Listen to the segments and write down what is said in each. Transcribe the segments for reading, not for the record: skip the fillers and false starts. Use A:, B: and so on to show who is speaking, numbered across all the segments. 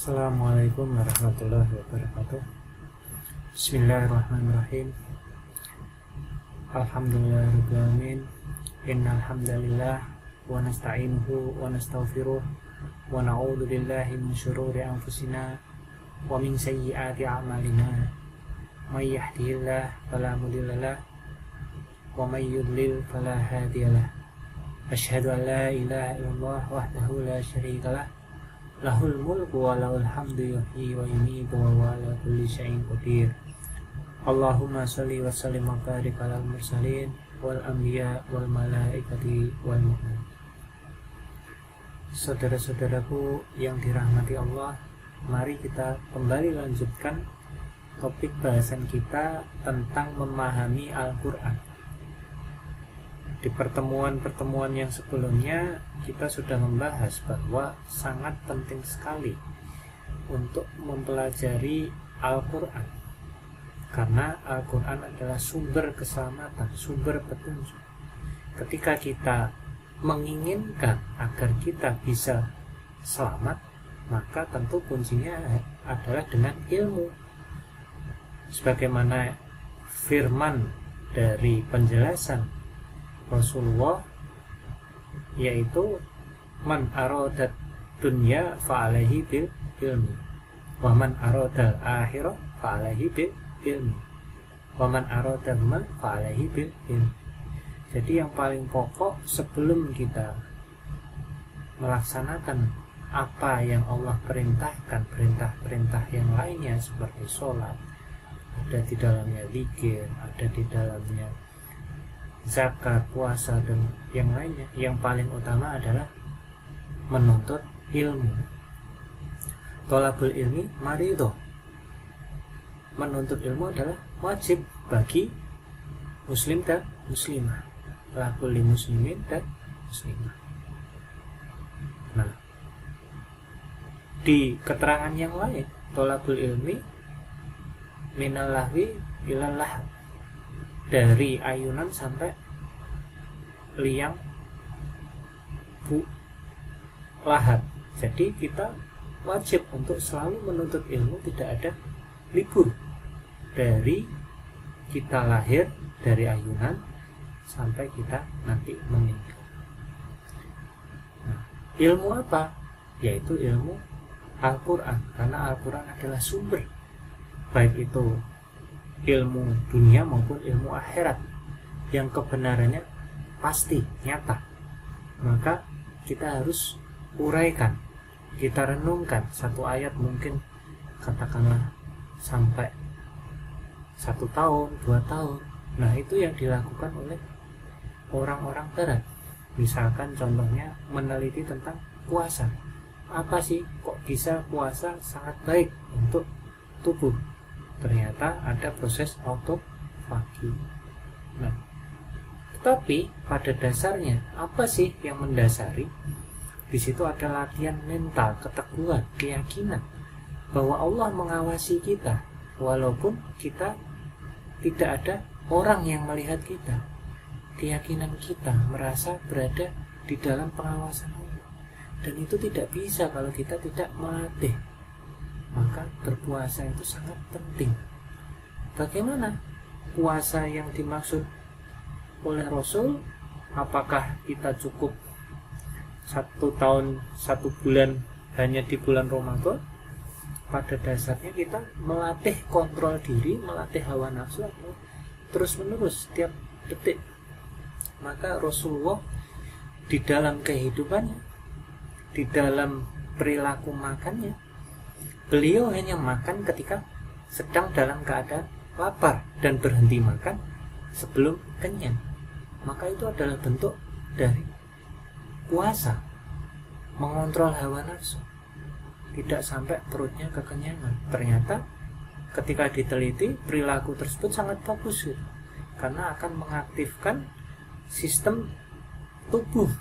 A: Assalamualaikum warahmatullahi wabarakatuh. Bismillahirrahmanirrahim. Alhamdulillahirabbil alamin. Innal hamdalillah wa nasta'inuhu wa nastaghfiruh wa na'udzu billahi min syururi anfusina wa min sayyiati a'malina. May yahdihillahu fala mudhillalah wa may yudlil fala hadiyalah. Asyhadu an la ilaha illallah wahdahu la syarikalah. Lahul mulku wa lahul hamdu yuhyi wa yumiitu wa huwa ala kulli syai'in qadir. Allahumma shalli wa sallim wa barik alal mursalin wal anbiya wal malaikati wal mu'min. Saudara-saudaraku yang dirahmati Allah, mari kita kembali lanjutkan topik bahasan kita tentang memahami Al-Qur'an. Di pertemuan-pertemuan yang sebelumnya kita sudah membahas bahwa sangat penting sekali untuk mempelajari Al-Quran, karena Al-Quran adalah sumber keselamatan, sumber petunjuk. Ketika kita menginginkan agar kita bisa selamat, maka tentu kuncinya adalah dengan ilmu. Sebagaimana firman dari penjelasan Rasulullah, yaitu man arodat dunya fa'alaihi bil ilmi wa man arodal akhirah fa'alaihi bil ilmi wa man arodal ma fa'alaihi bil ilmi. Jadi yang paling pokok sebelum kita melaksanakan apa yang Allah perintahkan, perintah-perintah yang lainnya seperti sholat, ada di dalamnya zikir, ada di dalamnya zakat, puasa, dan yang lainnya, yang paling utama adalah menuntut ilmu. Thalabul ilmi maridhah. Menuntut ilmu adalah wajib bagi muslim dan muslimah, kulli muslimin dan muslimah. Nah, di keterangan yang lain, thalabul ilmi minal lahwi ilal lahab, dari ayunan sampai liang lahat. Jadi kita wajib untuk selalu menuntut ilmu, tidak ada libur dari kita lahir, dari ayunan sampai kita nanti meninggal. Nah, ilmu apa? Yaitu ilmu Al-Quran, karena Al-Quran adalah sumber, baik itu ilmu dunia maupun ilmu akhirat yang kebenarannya pasti, nyata. Maka kita harus uraikan, kita renungkan satu ayat, mungkin katakanlah sampai 1 tahun, 2 tahun. Nah, itu yang dilakukan oleh orang-orang barat. Misalkan contohnya meneliti tentang puasa. Apa sih kok bisa puasa sangat baik untuk tubuh? Ternyata ada proses autofagi. Nah, tetapi pada dasarnya apa sih yang mendasari? Di situ ada latihan mental, keteguhan, keyakinan bahwa Allah mengawasi kita walaupun kita tidak ada orang yang melihat kita. Keyakinan kita merasa berada di dalam pengawasan Allah, dan itu tidak bisa kalau kita tidak melatih. Maka berpuasa itu sangat penting. Bagaimana puasa yang dimaksud oleh Rasul? Apakah kita cukup 1 tahun 1 bulan hanya di bulan Ramadan? Pada dasarnya kita melatih kontrol diri, melatih hawa nafsu terus menerus setiap detik. Maka Rasulullah di dalam kehidupannya, di dalam perilaku makannya, beliau hanya makan ketika sedang dalam keadaan lapar dan berhenti makan sebelum kenyang. Maka itu adalah bentuk dari puasa, mengontrol hawa nafsu, tidak sampai perutnya kekenyangan. Ternyata ketika diteliti, perilaku tersebut sangat bagus gitu, karena akan mengaktifkan sistem tubuh,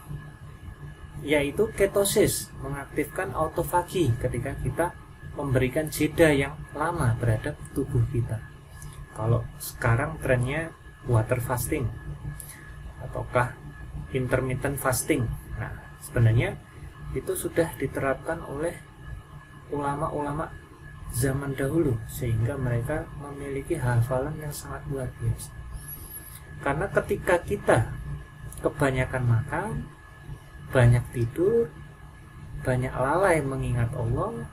A: yaitu ketosis, mengaktifkan autofagi ketika kita memberikan jeda yang lama terhadap tubuh kita. Kalau sekarang trennya water fasting ataukah intermittent fasting. Nah, sebenarnya itu sudah diterapkan oleh ulama-ulama zaman dahulu, sehingga mereka memiliki hafalan yang sangat luar biasa. Karena ketika kita kebanyakan makan, banyak tidur, banyak lalai mengingat Allah,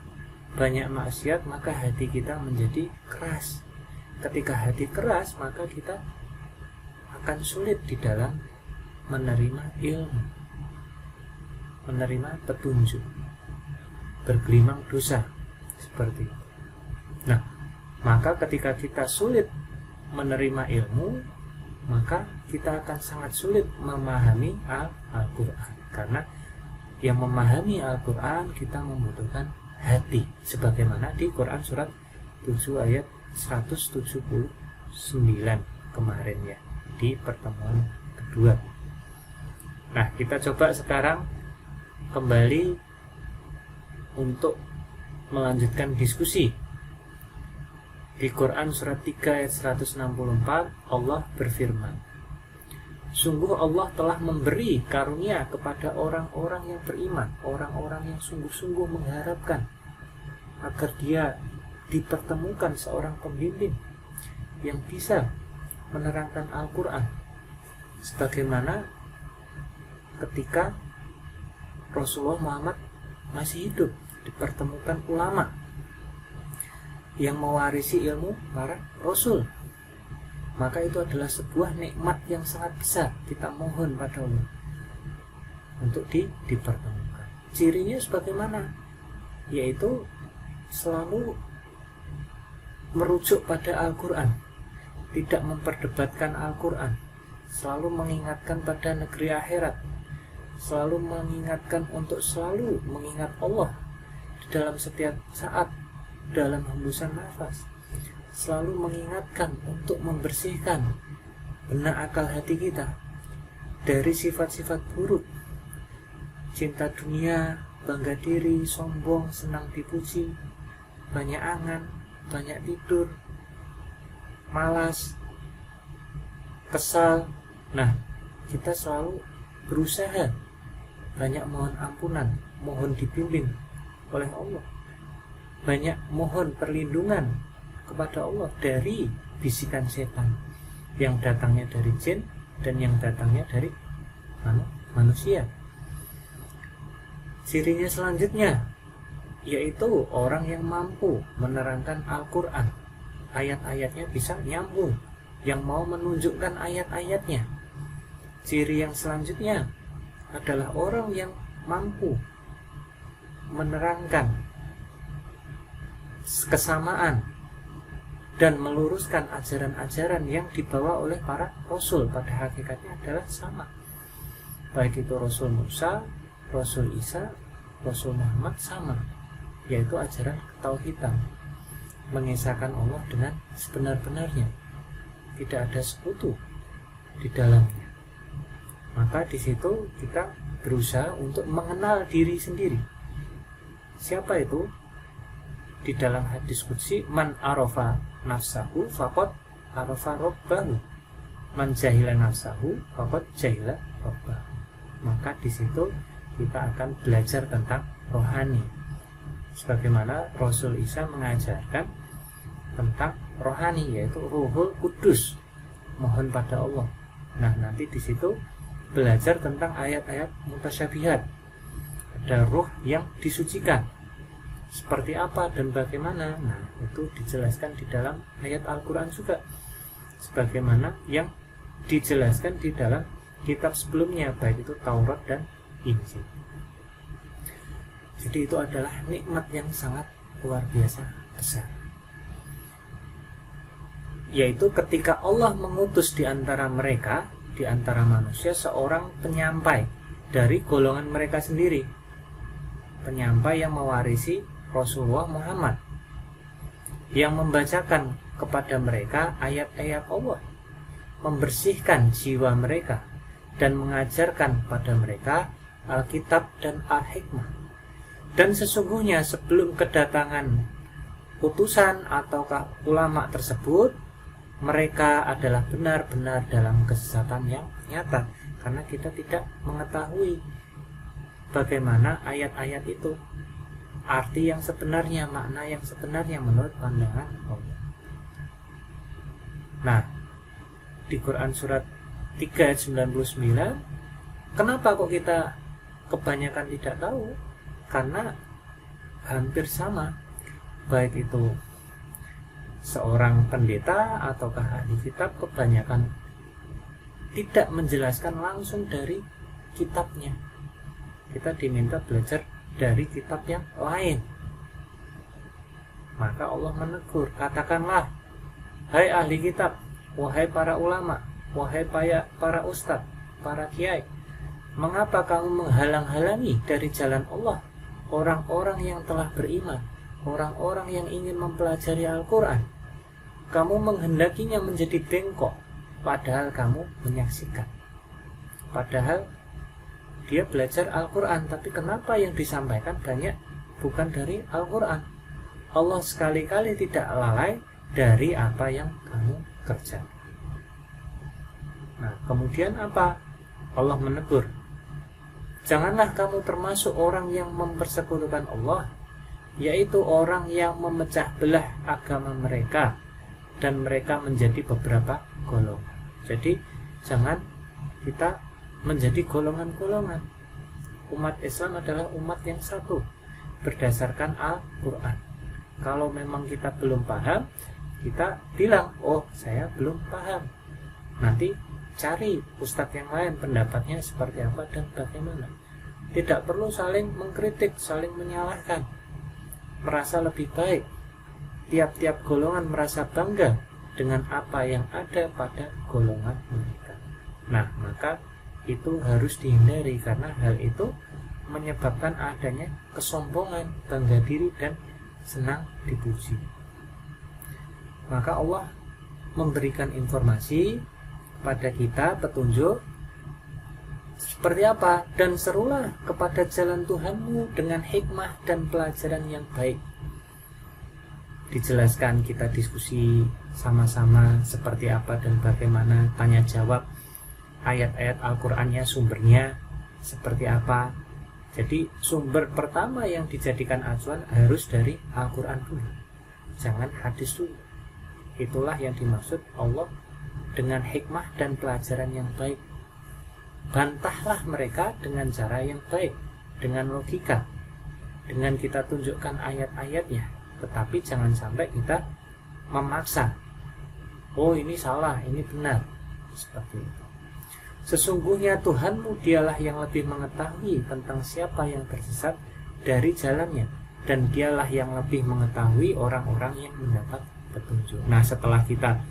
A: banyak maksiat, maka hati kita menjadi keras. Ketika hati keras, maka kita akan sulit di dalam menerima ilmu, menerima petunjuk, bergelimang dosa seperti itu. Nah, maka ketika kita sulit menerima ilmu, maka kita akan sangat sulit memahami Al-Quran. Karena yang memahami Al-Quran kita membutuhkan hati, sebagaimana di Quran surat 7 ayat 179 kemarin ya, di pertemuan kedua. Nah, kita coba sekarang kembali untuk melanjutkan diskusi. Di Quran surat 3 ayat 164 Allah berfirman, sungguh Allah telah memberi karunia kepada orang-orang yang beriman, orang-orang yang sungguh-sungguh mengharapkan agar dia dipertemukan seorang pembimbing yang bisa menerangkan Al-Quran, sebagaimana ketika Rasulullah Muhammad masih hidup, dipertemukan ulama yang mewarisi ilmu para Rasul. Maka itu adalah sebuah nikmat yang sangat besar. Kita mohon pada Allah untuk dipertemukan. Cirinya sebagaimana? Yaitu selalu merujuk pada Al-Quran, tidak memperdebatkan Al-Quran, selalu mengingatkan pada negeri akhirat, selalu mengingatkan untuk selalu mengingat Allah di dalam setiap saat, dalam hembusan nafas, selalu mengingatkan untuk membersihkan benak akal hati kita dari sifat-sifat buruk, cinta dunia, bangga diri, sombong, senang dipuji, banyak angan, banyak tidur, malas, kesal. Nah, kita selalu berusaha banyak mohon ampunan, mohon dibimbing oleh Allah, banyak mohon perlindungan kepada Allah dari bisikan setan yang datangnya dari jin dan yang datangnya dari manusia. Cirinya selanjutnya yaitu orang yang mampu menerangkan Al-Quran, ayat-ayatnya bisa nyambung, yang mau menunjukkan ayat-ayatnya. Ciri yang selanjutnya adalah orang yang mampu menerangkan kesamaan dan meluruskan ajaran-ajaran yang dibawa oleh para Rasul. Pada hakikatnya adalah sama, baik itu Rasul Musa, Rasul Isa, Rasul Muhammad, sama, yaitu ajaran ketauhidan, mengesahkan Allah dengan sebenar-benarnya, tidak ada sekutu di dalamnya. Maka di situ kita berusaha untuk mengenal diri sendiri. Siapa itu? Di dalam hadis qudsi, man arafa nafsahu faqad arafa rabbahu, man jahila nafsahu faqad jahila rabbahu. Maka di situ kita akan belajar tentang rohani, sebagaimana Rasul Isa mengajarkan tentang rohani, yaitu Ruhul Kudus, mohon pada Allah. Nah, nanti di situ belajar tentang ayat-ayat mutasyabihat, ada ruh yang disucikan seperti apa dan bagaimana. Nah, itu dijelaskan di dalam ayat Al-Quran juga, sebagaimana yang dijelaskan di dalam kitab sebelumnya, baik itu Taurat dan Injil. Jadi itu adalah nikmat yang sangat luar biasa besar, yaitu ketika Allah mengutus di antara mereka, di antara manusia, seorang penyampai dari golongan mereka sendiri, penyampai yang mewarisi Rasulullah Muhammad, yang membacakan kepada mereka ayat-ayat Allah, membersihkan jiwa mereka, dan mengajarkan pada mereka Alkitab dan Al-Hikmah. Dan sesungguhnya sebelum kedatangan utusan ataukah ulama tersebut, mereka adalah benar-benar dalam kesesatan yang nyata, karena kita tidak mengetahui bagaimana ayat-ayat itu, arti yang sebenarnya, makna yang sebenarnya menurut pandangan Allah. Nah, di Quran surat 3 ayat 99, kenapa kok kita kebanyakan tidak tahu? Karena hampir sama, baik itu seorang pendeta ataukah ahli kitab, kebanyakan tidak menjelaskan langsung dari kitabnya. Kita diminta belajar dari kitab yang lain. Maka Allah menegur, katakanlah, hai ahli kitab, wahai para ulama, wahai para ustadz, para kiai, mengapa kamu menghalang-halangi dari jalan Allah orang-orang yang telah beriman, orang-orang yang ingin mempelajari Al-Quran? Kamu menghendakinya menjadi bengkok, padahal kamu menyaksikan. Padahal dia belajar Al-Quran, tapi kenapa yang disampaikan banyak bukan dari Al-Quran? Allah sekali-kali tidak lalai dari apa yang kamu kerjakan. Nah, kemudian apa? Allah menegur, janganlah kamu termasuk orang yang mempersekutukan Allah, yaitu orang yang memecah belah agama mereka dan mereka menjadi beberapa golongan. Jadi jangan kita menjadi golongan-golongan. Umat Islam adalah umat yang satu berdasarkan Al-Quran. Kalau memang kita belum paham, kita bilang, oh saya belum paham. Nanti cari ustadz yang lain, pendapatnya seperti apa dan bagaimana. Tidak perlu saling mengkritik, saling menyalahkan, merasa lebih baik. Tiap-tiap golongan merasa bangga dengan apa yang ada pada golongan mereka. Nah, maka itu harus dihindari, karena hal itu menyebabkan adanya kesombongan, bangga diri, dan senang dipuji. Maka Allah memberikan informasi pada kita, petunjuk seperti apa, dan serulah kepada jalan Tuhanmu dengan hikmah dan pelajaran yang baik. Dijelaskan, kita diskusi sama-sama seperti apa dan bagaimana, tanya jawab ayat-ayat Al-Qurannya, sumbernya seperti apa. Jadi sumber pertama yang dijadikan acuan harus dari Al-Quran dulu, jangan hadis dulu. Itulah yang dimaksud Allah dengan hikmah dan pelajaran yang baik. Bantahlah mereka dengan cara yang baik, dengan logika, dengan kita tunjukkan ayat-ayatnya. Tetapi jangan sampai kita memaksa, oh ini salah, ini benar, seperti itu. Sesungguhnya Tuhanmu dialah yang lebih mengetahui tentang siapa yang tersesat dari jalannya, dan dialah yang lebih mengetahui orang-orang yang mendapat petunjuk. Nah, setelah kita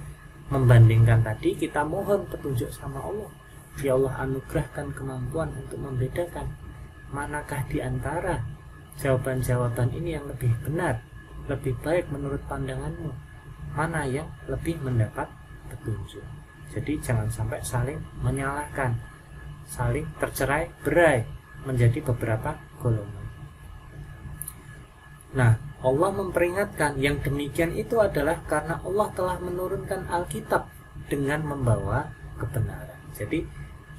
A: membandingkan tadi, kita mohon petunjuk sama Allah. Ya Allah, anugerahkan kemampuan untuk membedakan manakah di antara jawaban-jawaban ini yang lebih benar, lebih baik menurut pandanganmu, mana yang lebih mendapat petunjuk. Jadi jangan sampai saling menyalahkan, saling tercerai berai menjadi beberapa golongan. Nah, Allah memperingatkan yang demikian itu adalah karena Allah telah menurunkan Alkitab dengan membawa kebenaran. Jadi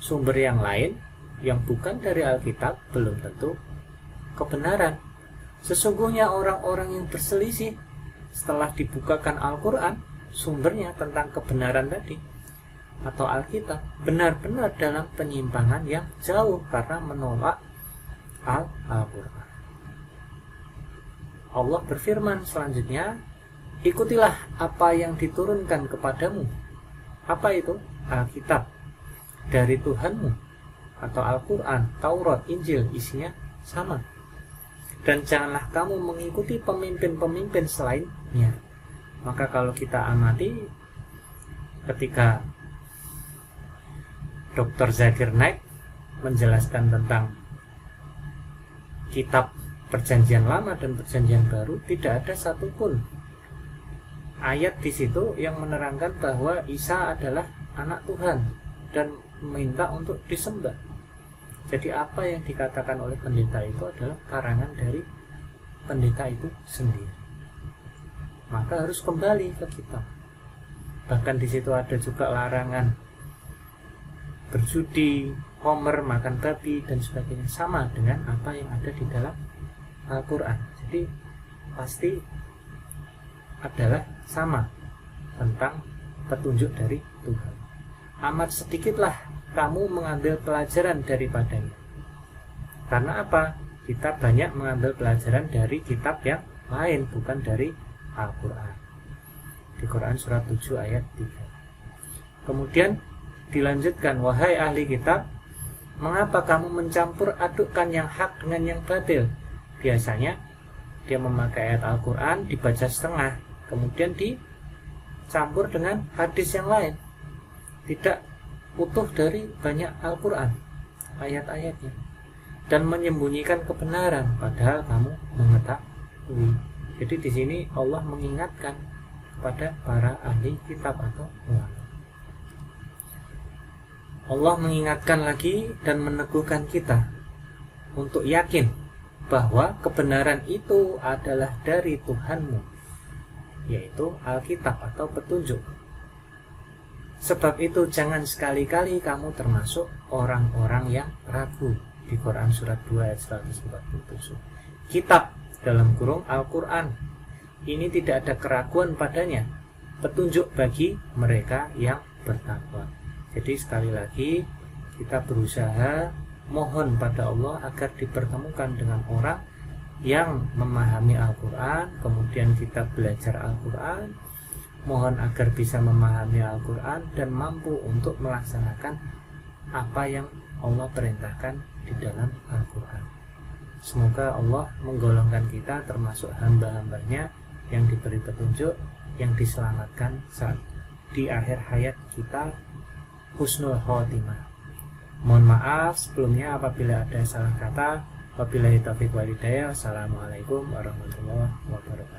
A: sumber yang lain yang bukan dari Alkitab belum tentu kebenaran. Sesungguhnya orang-orang yang berselisih setelah dibukakan Al-Quran, sumbernya tentang kebenaran tadi atau Alkitab, benar-benar dalam penyimpangan yang jauh karena menolak Al-Quran. Allah berfirman selanjutnya, ikutilah apa yang diturunkan kepadamu. Apa itu? Alkitab dari Tuhanmu, atau Al-Quran, Taurat, Injil, isinya sama. Dan janganlah kamu mengikuti pemimpin-pemimpin selainnya. Maka kalau kita amati, ketika Dr. Zakir Naik menjelaskan tentang kitab Perjanjian Lama dan Perjanjian Baru, tidak ada satupun ayat di situ yang menerangkan bahwa Isa adalah anak Tuhan dan meminta untuk disembah. Jadi apa yang dikatakan oleh pendeta itu adalah karangan dari pendeta itu sendiri. Maka harus kembali ke kitab. Bahkan di situ ada juga larangan berjudi, homer, makan babi dan sebagainya, sama dengan apa yang ada di dalam Al-Quran. Jadi Jadi pasti adalah sama tentang petunjuk dari Tuhan. Amat sedikitlah kamu mengambil pelajaran daripadanya. Karena apa? Kita banyak mengambil pelajaran dari kitab yang lain, bukan dari Al-Quran. Di Quran surat 7 ayat 3. Kemudian dilanjutkan, wahai ahli kitab, mengapa kamu mencampur adukkan yang hak dengan yang batil? Biasanya dia memakai ayat Al-Quran, dibaca setengah, kemudian dicampur dengan hadis yang lain, tidak utuh dari banyak Al-Quran ayat-ayatnya, dan menyembunyikan kebenaran padahal kamu mengetahui. Jadi di sini Allah mengingatkan kepada para ahli kitab atau ulama. Allah mengingatkan lagi dan meneguhkan kita untuk yakin bahwa kebenaran itu adalah dari Tuhanmu, yaitu Alkitab atau petunjuk. Sebab itu jangan sekali-kali kamu termasuk orang-orang yang ragu. Di Quran surat 2 ayat 147. Kitab dalam kurung Al-Quran ini tidak ada keraguan padanya, petunjuk bagi mereka yang bertakwa. Jadi sekali lagi kita berusaha mohon pada Allah agar dipertemukan dengan orang yang memahami Al-Quran, kemudian kita belajar Al-Quran, mohon agar bisa memahami Al-Quran dan mampu untuk melaksanakan apa yang Allah perintahkan di dalam Al-Quran. Semoga Allah menggolongkan kita termasuk hamba-hambanya yang diberi petunjuk, yang diselamatkan saat di akhir hayat kita, husnul khotimah. Mohon maaf sebelumnya apabila ada salah kata. Wabillahi taufiq wal hidayah. Assalamualaikum warahmatullahi wabarakatuh.